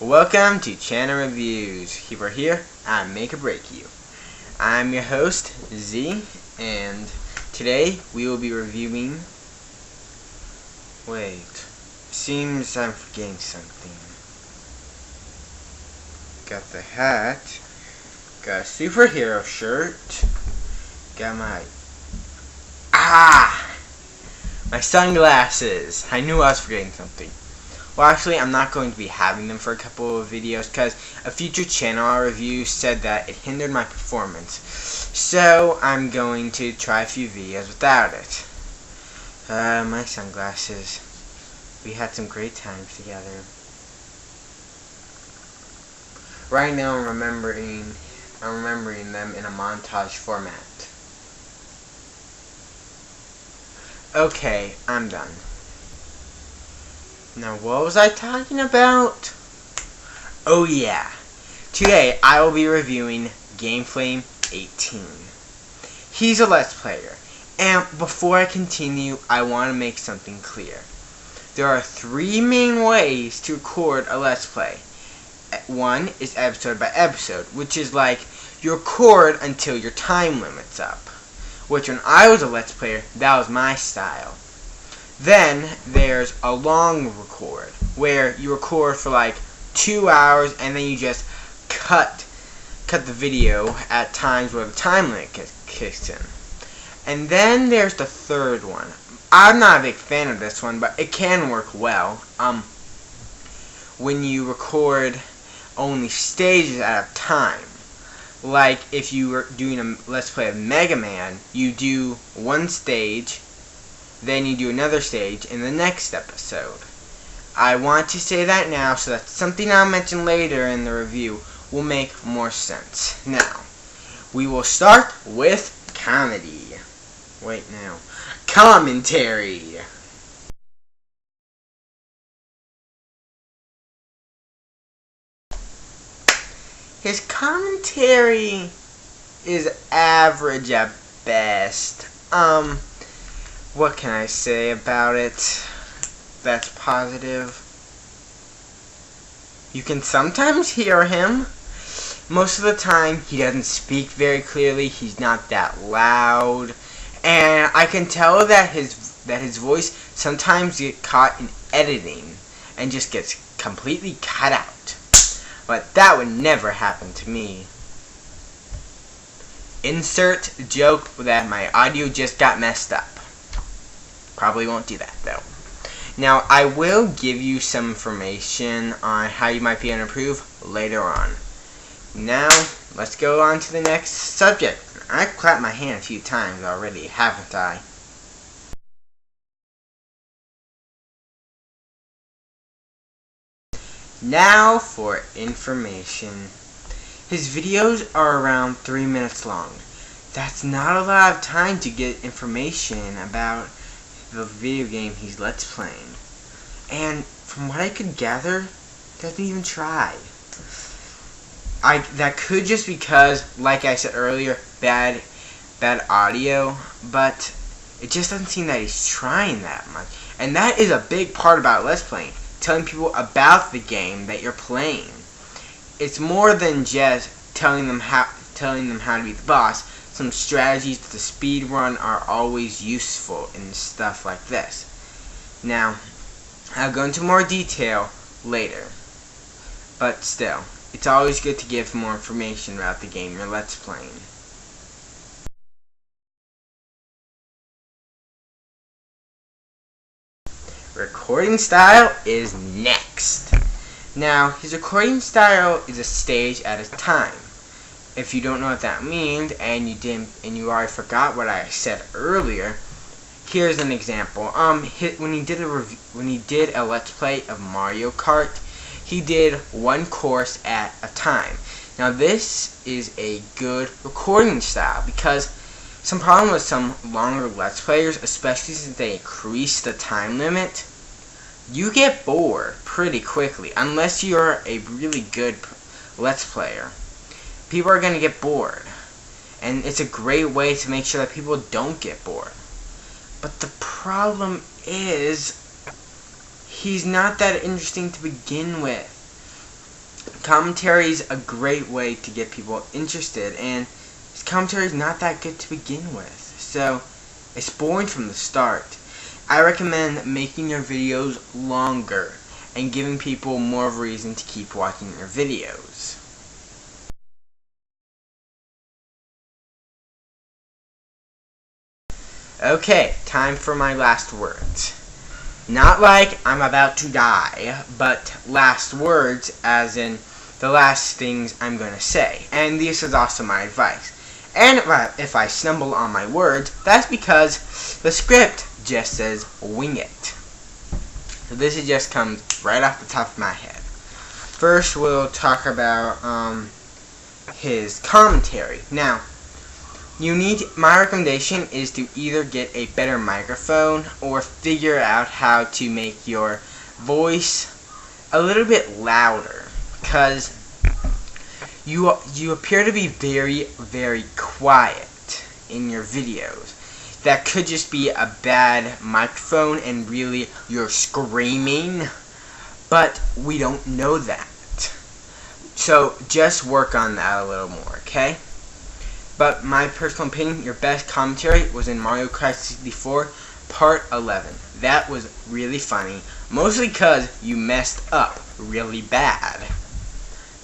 Welcome to Channel Reviews. We're here on Make or Break You. I'm your host, Z, and today we will be reviewing... seems I'm forgetting something. Got the hat, got a superhero shirt, got my sunglasses. I knew I was forgetting something. Well, actually, I'm not going to be having them for a couple of videos because a future channel review said that it hindered my performance. So, I'm going to try a few videos without it. My sunglasses. We had some great times together. Right now, I'm remembering them in a montage format. Okay, I'm done. Now, what was I talking about? Oh yeah. Today, I will be reviewing GameFlame18. He's a Let's Player. And before I continue, I want to make something clear. There are 3 main ways to record a Let's Play. One is episode by episode, which is like you record until your time limit's up. Which when I was a Let's Player, that was my style. Then there's a long record, where you record for like 2 hours and then you just cut the video at times where the time limit kicks in. And then there's the third one. I'm not a big fan of this one, but it can work well. When you record only stages at a time. Like if you were doing a Let's Play of Mega Man, you do one stage, then you do another stage in the next episode. I want to say that now so that something I'll mention later in the review will make more sense. Now, we will start with comedy. Commentary. His commentary is average at best. What can I say about it that's positive? You can sometimes hear him. Most of the time, he doesn't speak very clearly. He's not that loud. And I can tell that his voice sometimes gets caught in editing and just gets completely cut out. But that would never happen to me. Insert joke that my audio just got messed up. Probably won't do that though. Now I will give you some information on how you might be able to improve later on. Now let's go on to the next subject. I've clapped my hand a few times already, haven't I? Now for information. His videos are around 3 minutes long. That's not a lot of time to get information about the video game he's Let's Playing. And from what I could gather, he doesn't even try. That could just because, like I said earlier, bad audio, but it just doesn't seem that he's trying that much. And that is a big part about Let's Playing. Telling people about the game that you're playing. It's more than just telling them how to be the boss. Some strategies to the speed run are always useful in stuff like this. Now, I'll go into more detail later. But still, it's always good to give more information about the game you're Let's Playing. Recording style is next. Now, his recording style is a stage at a time. If you don't know what that means and you already forgot what I said earlier, here's an example. When he did a Let's Play of Mario Kart, he did one course at a time. Now, this is a good recording style because some problem with some longer Let's Players, especially since they increase the time limit, you get bored pretty quickly unless you're a really good Let's Player. People are going to get bored, and it's a great way to make sure that people don't get bored. But the problem is, he's not that interesting to begin with. commentary is a great way to get people interested, and his commentary is not that good to begin with, so it's boring from the start. I recommend making your videos longer and giving people more of a reason to keep watching your videos. Okay, time for my last words. Not like I'm about to die, but last words as in the last things I'm going to say. And this is also my advice. And if I stumble on my words, that's because the script just says wing it. So this just comes right off the top of my head. First we'll talk about his commentary. Now, my recommendation is to either get a better microphone or figure out how to make your voice a little bit louder, because you appear to be very, very quiet in your videos. That could just be a bad microphone and really you're screaming, but we don't know that. So just work on that a little more, okay? But my personal opinion, your best commentary was in Mario Kart 64 Part 11. That was really funny, mostly because you messed up really bad.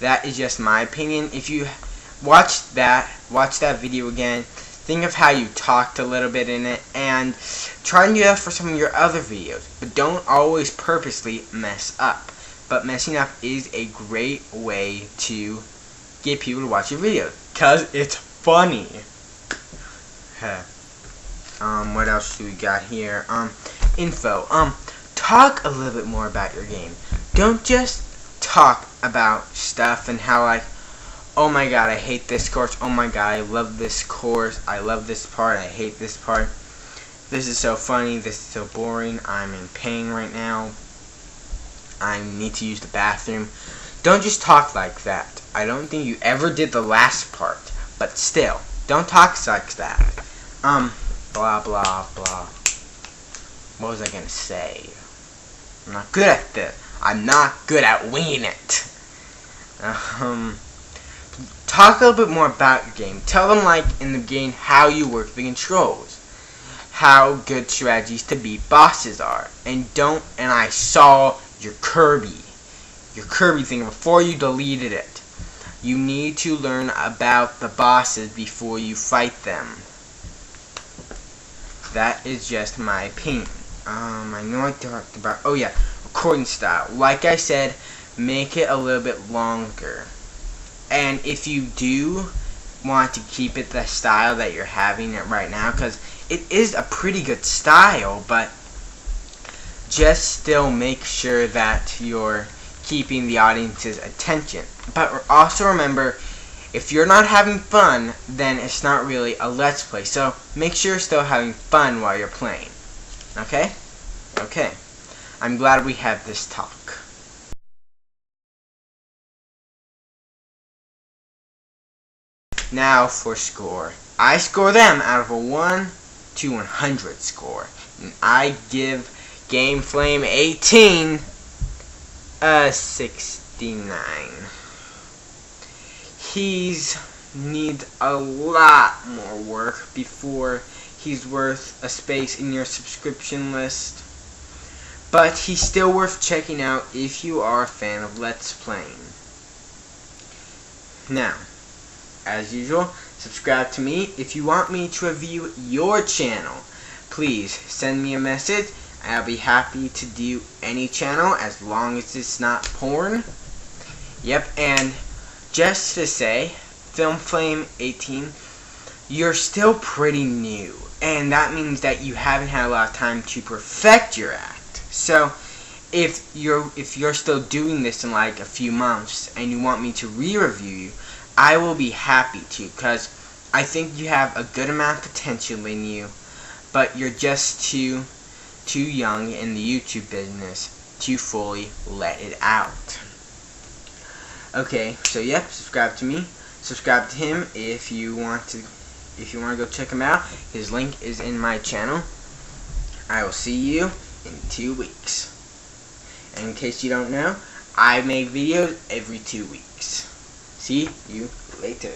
That is just my opinion. If you watch that video again, think of how you talked a little bit in it, and try and do that for some of your other videos. But don't always purposely mess up. But messing up is a great way to get people to watch your videos, because it's funny. What else do we got here? Info. Talk a little bit more about your game. Don't just talk about stuff and how, like, oh my god, I hate this course, oh my god, I love this course, I love this part, I hate this part, this is so funny, this is so boring, I'm in pain right now, I need to use the bathroom. Don't just talk like that. I don't think you ever did the last part, but still, don't talk like that. Blah blah blah. What was I gonna say? I'm not good at this. I'm not good at winging it. Talk a little bit more about your game. Tell them, like, in the game, how you work the controls, how good strategies to beat bosses are, and I saw your Kirby thing before you deleted it. You need to learn about the bosses before you fight them. That is just my opinion. I know I talked about, oh yeah, recording style. Like I said, make it a little bit longer. And if you do want to keep it the style that you're having it right now, because it is a pretty good style, but just still make sure that you're keeping the audience's attention. But also remember, if you're not having fun, then it's not really a Let's Play. So make sure you're still having fun while you're playing. Okay? Okay. I'm glad we had this talk. Now for score. I score them out of a 1 to 100 score. And I give GameFlame18 a 69. He's needs a lot more work before he's worth a space in your subscription list. But he's still worth checking out if you are a fan of Let's Playing. Now, as usual, subscribe to me. If you want me to review your channel, please send me a message. I'll be happy to do any channel as long as it's not porn. Yep, and just to say, GameFlame18, you're still pretty new, and that means that you haven't had a lot of time to perfect your act. So if you're still doing this in like a few months and you want me to re-review you, I will be happy to, because I think you have a good amount of potential in you, but you're just too young in the YouTube business to fully let it out. Okay, so yep, subscribe to me, subscribe to him if you want to go check him out. His link is in my channel. I will see you in 2 weeks. And in case you don't know, I make videos every 2 weeks. likes. See you later.